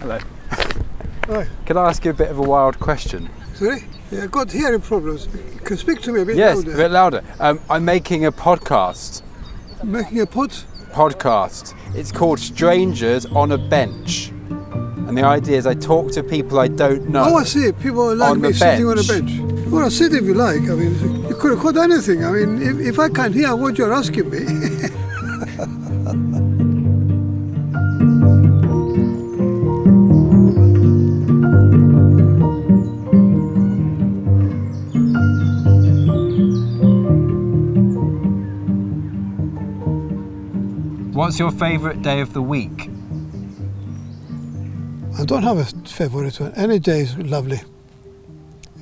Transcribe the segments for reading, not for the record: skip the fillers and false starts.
Hello. Hi. Can I ask you a bit of a wild question? Sorry? Yeah, I've got hearing problems. You can speak to me a bit Yes, louder. a bit louder. I'm making a podcast. Making a pot? Podcast. It's called Strangers on a Bench. And the idea is I talk to people I don't know. Oh, I see. People like On me the sitting on a bench. bench. Well, sit if you like. I mean, you could have called anything. I mean, if I can't hear what you're asking me. What's your favourite day of the week? I don't have a favourite one. Any day is lovely.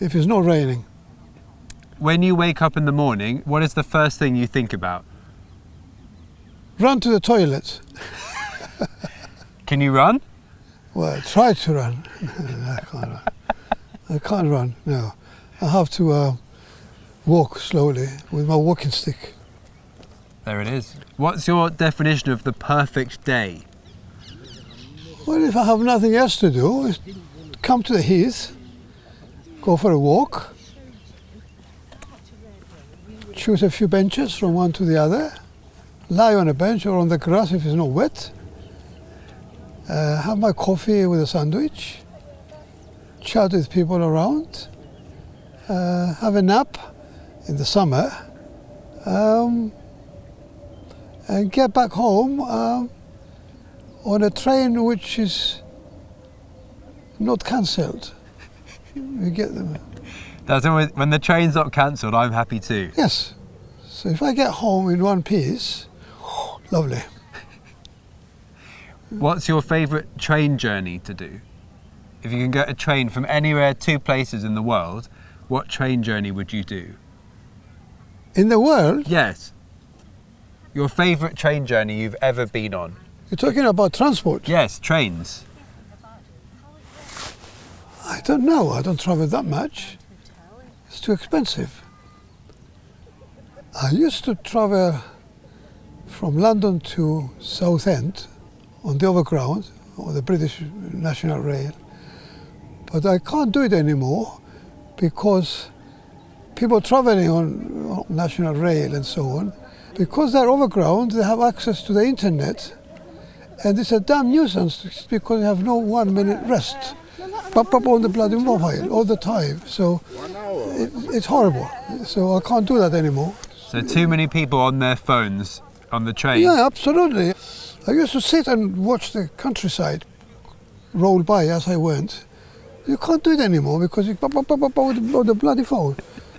If it's not raining. When you wake up in the morning, what is the first thing you think about? Run to the toilet. Can you run? Well, try to run. I can't run. I can't run, no. I have to walk slowly with my walking stick. There it is. What's your definition of the perfect day? Well, if I have nothing else to do, is come to the heath, go for a walk, choose a few benches from one to the other, lie on a bench or on the grass if it's not wet, have my coffee with a sandwich, chat with people around, have a nap in the summer, and get back home on a train which is not cancelled. You get them. That's always, when the train's not cancelled, I'm happy too. Yes. So if I get home in one piece, lovely. What's your favourite train journey to do? If you can get a train from anywhere, 2 places in the world, what train journey would you do? In the world, Yes. Your favourite train journey you've ever been on? you're talking about transport. Yes, trains. I don't know. I don't travel that much. It's too expensive. I used to travel from London to Southend on the Overground or the British National Rail, but I can't do it anymore because people traveling on National Rail and so on, because they're overground, they have access to the internet, and it's a damn nuisance because they have no 1 minute rest. Pop up on the bloody mobile all the time, so it's horrible. So I can't do that anymore. So too many people on their phones on the train? Yeah, absolutely. I used to sit and watch the countryside roll by as I went. You can't do it anymore because you pop with the bloody phone.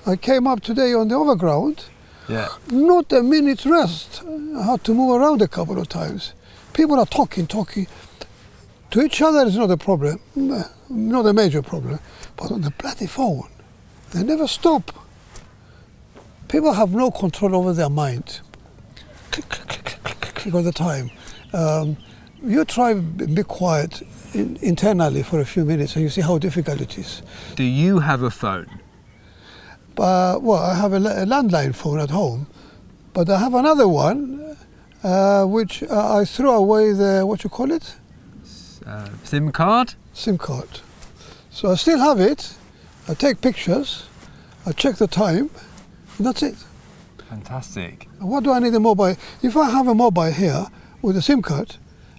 I came up today on the Overground. Yeah. Not a minute rest. I had to move around a couple of times. People are talking. To each other is not a problem, not a major problem, but on the bloody phone, they never stop. People have no control over their mind. Click, click, click, click, click, click all the time. You try be quiet internally for a few minutes and you see how difficult it is. Do you have a phone? Well, I have a landline phone at home, but I have another one, which I threw away the, what you call it? SIM card? SIM card. So I still have it. I take pictures, I check the time, and that's it. Fantastic. What do I need a mobile? If I have a mobile here with a SIM card,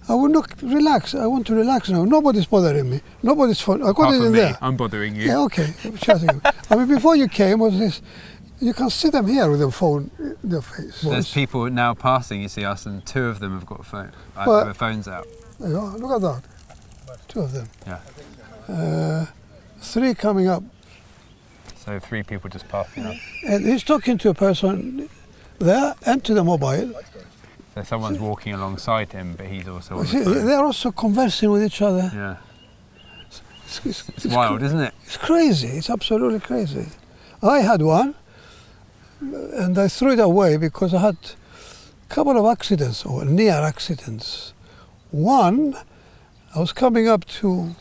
I will not relax. I want to relax now. Nobody's bothering me. Nobody's phone. I got Apart it from in me, there. I'm bothering you. Yeah, okay. Chatting. I mean, before you came, was this? You can see them here with their phone in their face. There's people now passing, you see us, and 2 of them have got a phone. Well- their phones out. There you are. Look at that. 2 of them. Yeah. 3 coming up. So 3 people just passing us. And he's talking to a person there and to the mobile. So someone's walking alongside him, but he's also on the See, phone. they're also conversing with each other. Yeah. It's Wild, isn't it? It's crazy. It's absolutely crazy. I had one, and I threw it away because I had a couple of accidents or near accidents. One, I was coming up to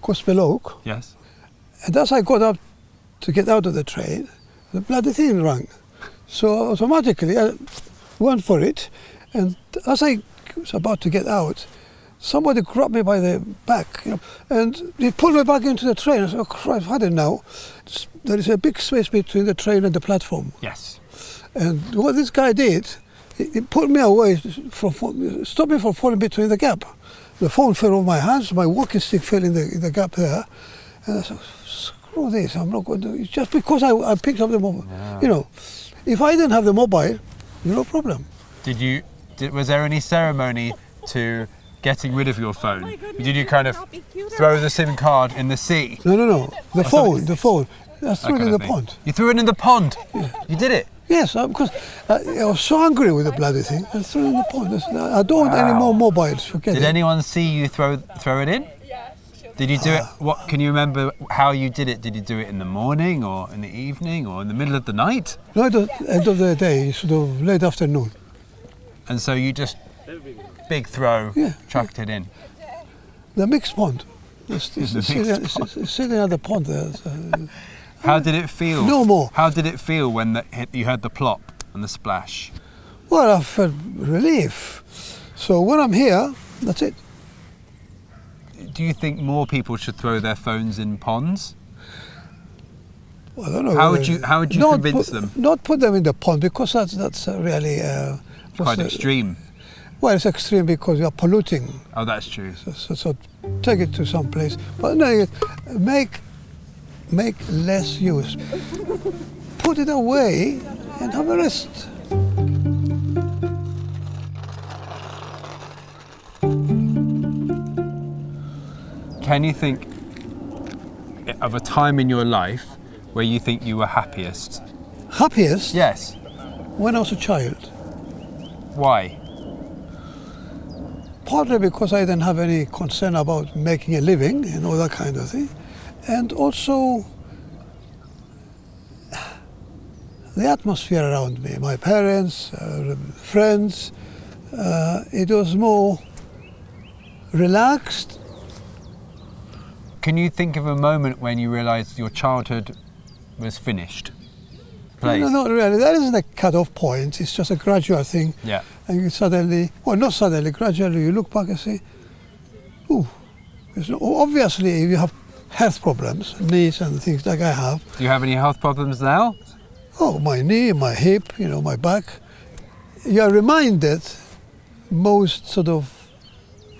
Gospel Oak, Yes. and as I got up to get out of the train, the bloody thing rang. So automatically I went for it, and as I was about to get out, somebody grabbed me by the back, and they pulled me back into the train. I said, oh Christ, I've had it now. There is a big space between the train and the platform. Yes. And what this guy did, he pulled me away, stopped me from falling between the gap. The phone fell off my hands, my walking stick fell in the gap there. And I said, screw this, I'm not going to, it's just because I picked up the mobile. Yeah. You know, if I didn't have the mobile, no problem. Was there any ceremony to getting rid of your phone? Did you kind of throw the SIM card in the sea? No. The phone. I threw it in the pond. You threw it in the pond? Yeah. You did it? Yes, because I was so angry with the bloody thing. I threw it in the pond. I don't want any more mobiles. Forget it. Did anyone see you throw it in? Did you do it? What can you remember how you did it? Did you do it in the morning or in the evening or in the middle of the night? No, at the end of the day, sort of late afternoon. And so you just big throw, chucked it in. The mixed pond. Sitting at the pond there. So, how did it feel? No more. How did it feel when you heard the plop and the splash? Well, I felt relief. So when I'm here, that's it. Do you think more people should throw their phones in ponds? Well, I don't know. How would you convince them? Not put them in the pond, because that's really quite extreme. Well, it's extreme because you are polluting. Oh, that's true. So take it to some place. But no, make less use. Put it away and have a rest. Can you think of a time in your life where you think you were happiest? Happiest? Yes. When I was a child. Why? Partly because I didn't have any concern about making a living and all that kind of thing. And also the atmosphere around me, my parents, friends, it was more relaxed. Can you think of a moment when you realised your childhood was finished? No, not really. That isn't a cut-off point. It's just a gradual thing. Yeah. And you suddenly, well, not suddenly, gradually you look back and say, ooh. Obviously, if you have health problems, knees and things like I have. Do you have any health problems now? Oh, my knee, my hip, my back. You are reminded most sort of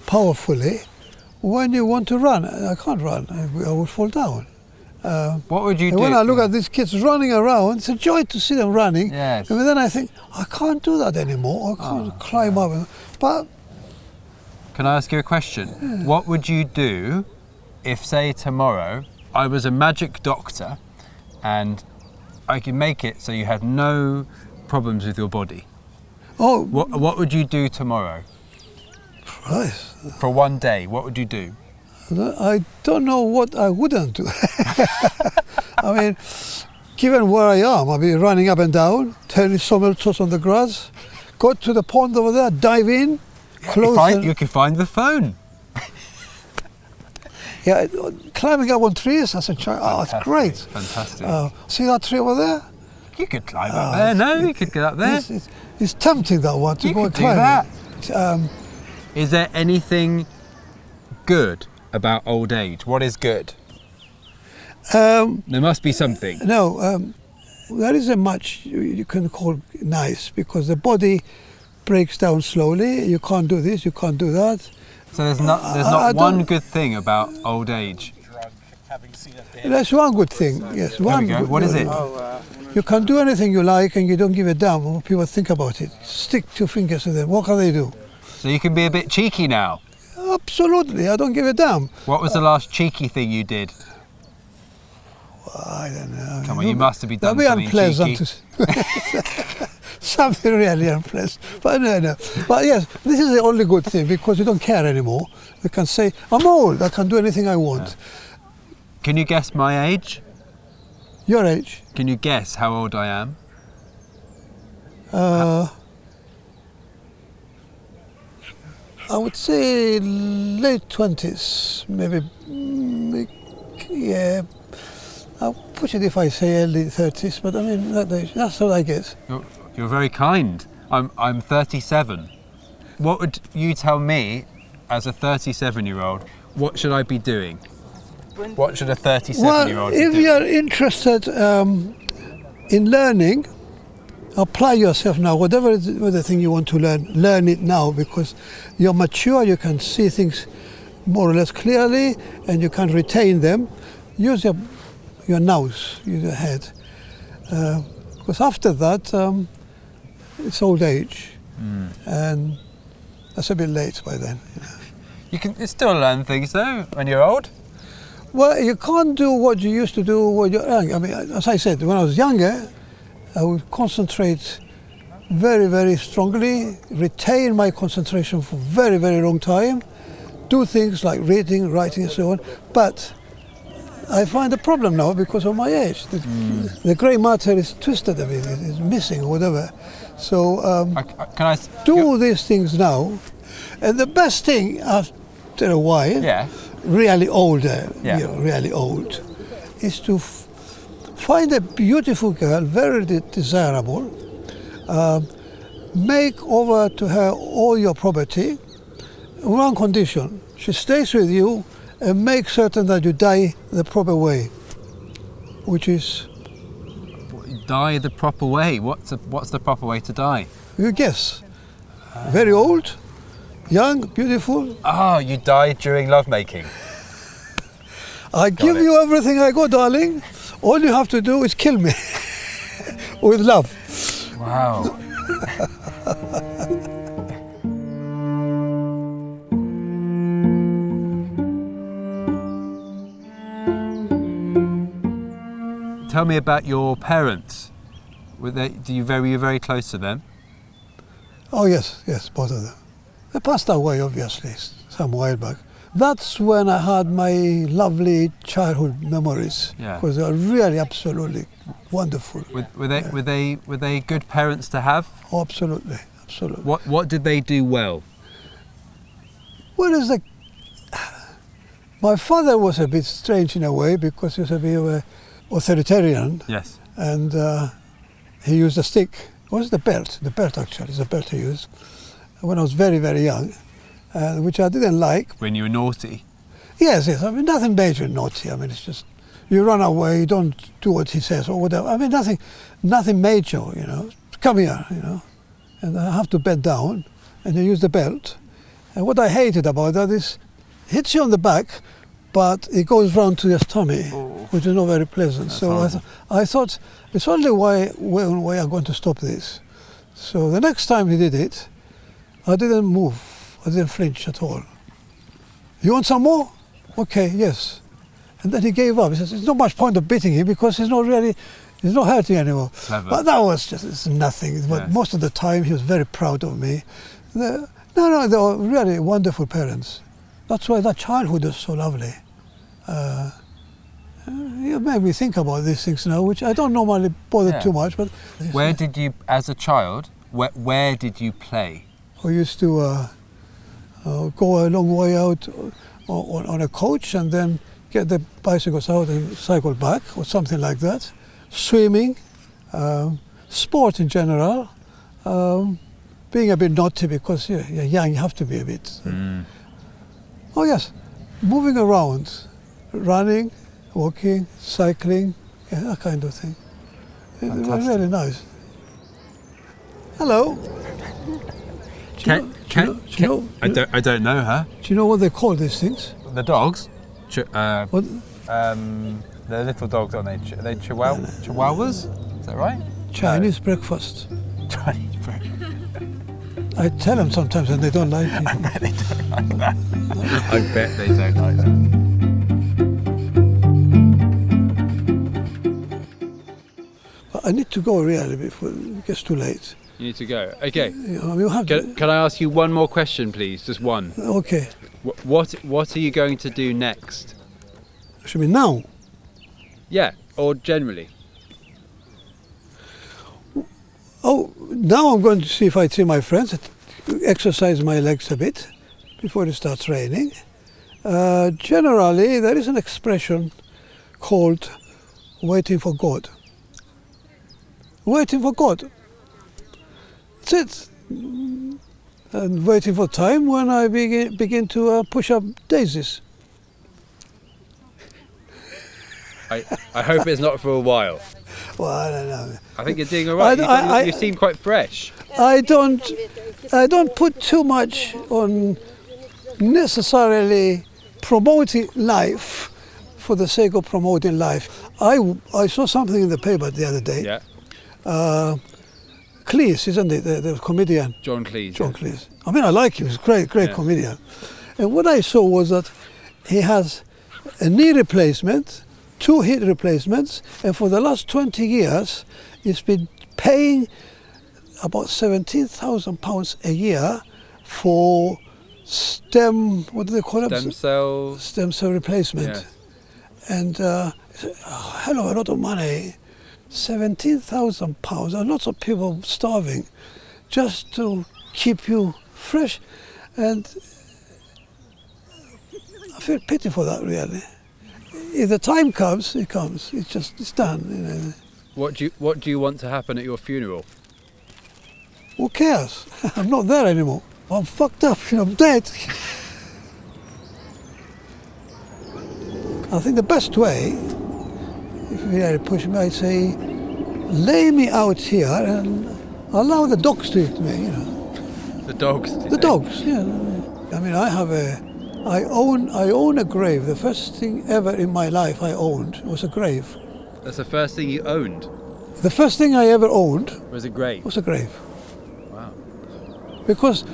powerfully when you want to run. I can't run. I would fall down. What would you do? When I look at these kids running around, it's a joy to see them running. Yes. And then I think, I can't do that anymore. I can't climb up. But can I ask you a question? Yeah. What would you do if, say, tomorrow I was a magic doctor and I could make it so you had no problems with your body? Oh. What would you do tomorrow? Christ. For one day, what would you do? I don't know what I wouldn't do. I mean, given where I am, I'll be running up and down, turning somersaults on the grass, go to the pond over there, dive in, close. You could find the phone. Yeah, climbing up on trees as a child. Oh, it's great. Fantastic. See that tree over there? You could climb up there. No, you could get up there. It's tempting, that one, to go and climb. Is there anything good about old age? What is good? There must be something. No, there isn't much you can call nice, because the body breaks down slowly. You can't do this, you can't do that. So there's not one good thing about old age. That's one good thing, yes. One. What is it? You can do anything you like and you don't give a damn what people think about it. Stick two fingers to them. What can they do? So you can be a bit cheeky now? Absolutely, I don't give a damn. What was the last cheeky thing you did? Well, I don't know. Come on, you must have been done something unpleasant cheeky. Something really unpleasant. But no. But yes, this is the only good thing, because you don't care anymore. You can say, I'm old, I can do anything I want. Yeah. Can you guess my age? Your age? Can you guess how old I am? I would say late 20s, maybe, yeah. I'll push it if I say early 30s, but I mean, that's what I guess. You're very kind. I'm 37. What would you tell me as a 37-year-old, what should I be doing? What should a 37-year-old Well, if be doing? you're interested in learning, apply yourself now. Whatever the thing you want to learn it now, because you're mature, you can see things more or less clearly, and you can retain them. Use your nose, use your head. Because after that, it's old age, and that's a bit late by then. You know. You can still learn things though when you're old. Well, you can't do what you used to do when you're young. I mean, as I said, when I was younger, I would concentrate very, very strongly, retain my concentration for very, very long time, do things like reading, writing, and so on. But I find a problem now because of my age. The grey matter is twisted a bit, it's missing or whatever. So do these things now. And the best thing after a while, really older, really old, is to find a beautiful girl, very desirable, make over to her all your property, one condition: she stays with you and make certain that you die the proper way, which is... Die the proper way? What's the proper way to die? You guess. Very old, young, beautiful. Oh, you died during lovemaking. I give you everything I got, darling. All you have to do is kill me with love. Wow. Tell me about your parents. Were you very close to them? Oh yes, both of them. They passed away, obviously, some while back. That's when I had my lovely childhood memories, because they were really absolutely wonderful. Were they good parents to have? Oh, absolutely. What did they do well? Well, my father was a bit strange in a way, because he was a bit of a authoritarian. Yes. And he used a stick. It was the belt actually, it's a belt he used when I was very, very young, which I didn't like. When you were naughty? Yes, I mean, nothing major naughty. I mean, it's just, you run away, you don't do what he says or whatever. I mean, nothing major, you know. Come here, you know. And I have to bend down, and you use the belt. And what I hated about that is, it hits you on the back, but it goes round to your tummy, which is not very pleasant. That's so I thought, it's only way I'm going to stop this. So the next time he did it, I didn't move. I didn't flinch at all. You want some more? Okay, yes. And then he gave up. He says, there's not much point of beating him because he's not hurting anymore. Clever. But that was just nothing. Yes. But most of the time he was very proud of me. They were really wonderful parents. That's why that childhood was so lovely. You made me think about these things now, which I don't normally bother too much. But where did you, as a child, where did you play? We used to go a long way out on a coach and then get the bicycles out and cycle back or something like that. Swimming, sport in general, being a bit naughty because you're young, you have to be a bit. Oh yes, moving around, running, walking, cycling, that kind of thing. It was really nice. Hello. I don't know her. Do you know what they call these things? The dogs? What? The little dogs, aren't they? Are they chihuahuas? Is that right? Chinese breakfast. Chinese breakfast. I tell them sometimes and they don't like it. I bet they don't like that. I bet they don't like that. But I need to go really before it gets too late. You need to go. Okay. Can I ask you one more question, please? Just one. Okay. What are you going to do next? Should be now? Yeah, or generally. Oh, now I'm going to see if I see my friends, exercise my legs a bit before it starts raining. Generally, there is an expression called waiting for God. Waiting for God. That's it. and waiting for time when I begin to push up daisies. I hope it's not for a while. Well, I don't know. I think you're doing all right. You seem quite fresh. I don't put too much on necessarily promoting life for the sake of promoting life. I saw something in the paper the other day. Yeah. Cleese, isn't it, the comedian? John Cleese. John Cleese. I mean, I like him. He's a great comedian. And what I saw was that he has a knee replacement, 2 hip replacements, and for the last 20 years, he's been paying about £17,000 a year for what do they call it? Stem cell replacement. Yes. And it's a hell of a lot of money. £17,000, and lots of people starving just to keep you fresh. And I feel pity for that, really. If the time comes, it comes. It's done. You know. What do you want to happen at your funeral? Who cares? I'm not there anymore. I'm fucked up. I'm dead. I think the best way, if you really push me, I'd say, lay me out here and allow the dogs to eat me. You know. The dogs. The dogs. Yeah. I mean, I own a grave. The first thing ever in my life I owned was a grave. That's the first thing you owned? The first thing I ever owned was a grave. Wow. Because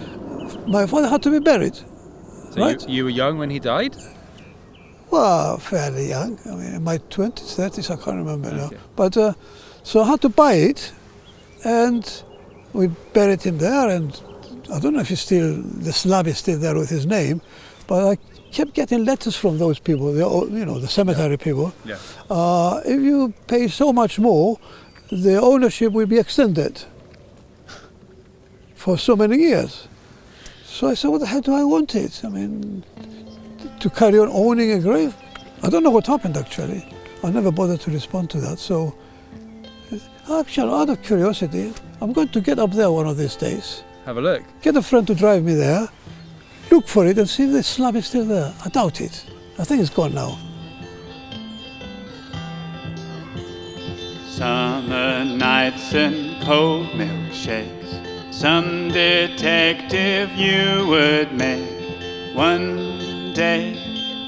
my father had to be buried. So right? you were young when he died? Well, fairly young. I mean, in my 20s, 30s, I can't remember now. Okay. But so I had to buy it, and we buried him there. And I don't know if the slab is still there with his name, but I kept getting letters from those people, the cemetery people. Yeah. If you pay so much more, the ownership will be extended for so many years. So I said, what the hell do I want it? I mean, to carry on owning a grave? I don't know what happened, actually. I never bothered to respond to that. So, actually, out of curiosity, I'm going to get up there one of these days. Have a look. Get a friend to drive me there, look for it and see if the slab is still there. I doubt it. I think it's gone now. Summer nights and cold milkshakes, some detective you would make. One day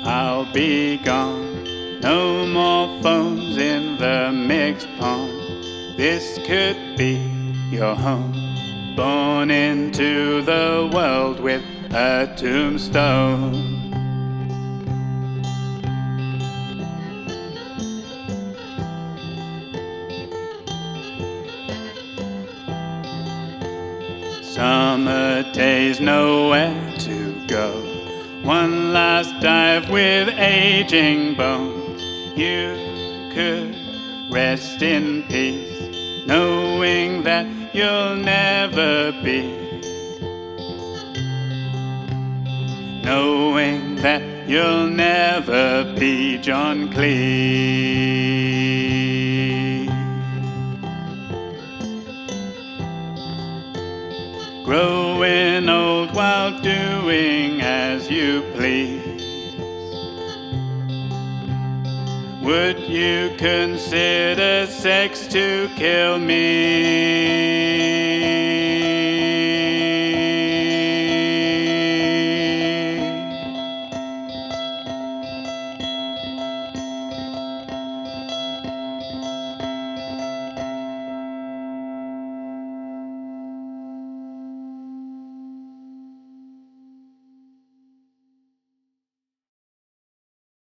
I'll be gone, no more phones in the mixed pond. This could be your home, born into the world with a tombstone. Summer days, nowhere to go. One last dive with aging bones. You could rest in peace, knowing that you'll never be. Knowing that you'll never be John Cleese. Growing old while doing as you please. Would you consider sex to kill me?